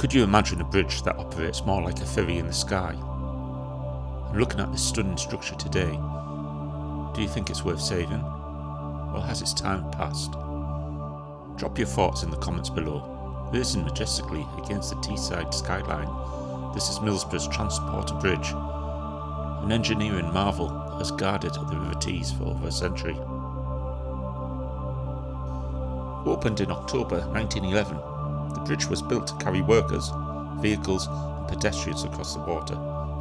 Could you imagine a bridge that operates more like a ferry in the sky? And looking at this stunning structure today, do you think it's worth saving? Or has its time passed? Drop your thoughts in the comments below. Racing majestically against the Teesside skyline, this is Middlesbrough's Transporter Bridge, an engineering marvel that has guarded the River Tees for over a century. Opened in October 1911, the bridge was built to carry workers, vehicles and pedestrians across the water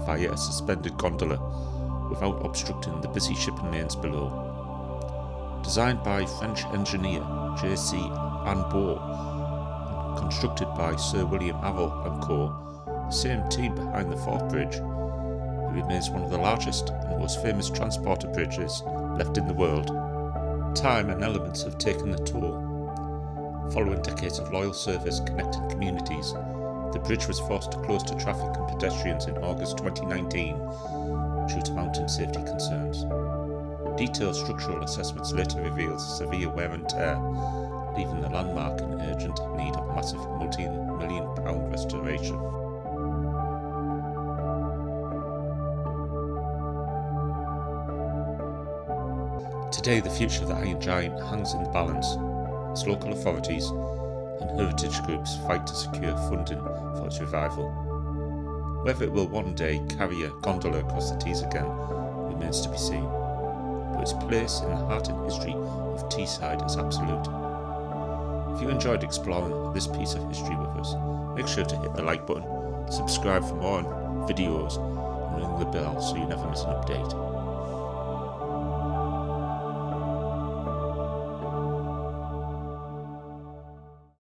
via a suspended gondola without obstructing the busy shipping lanes below. Designed by French engineer J.C. Annebault and constructed by Sir William Avell and Co., the same team behind the fourth bridge, it remains one of the largest and most famous transporter bridges left in the world. Time and elements have taken the toll. Following decades of loyal service connecting communities, the bridge was forced to close to traffic and pedestrians in August 2019 due to mountain safety concerns. Detailed structural assessments later revealed severe wear and tear, leaving the landmark in urgent need of massive multi-million-pound restoration. Today, the future of the Iron Giant hangs in the balance as local authorities and heritage groups fight to secure funding for its revival. Whether it will one day carry a gondola across the Tees again remains to be seen, but its place in the heart and history of Teesside is absolute. If you enjoyed exploring this piece of history with us, make sure to hit the like button, subscribe for more videos and ring the bell so you never miss an update.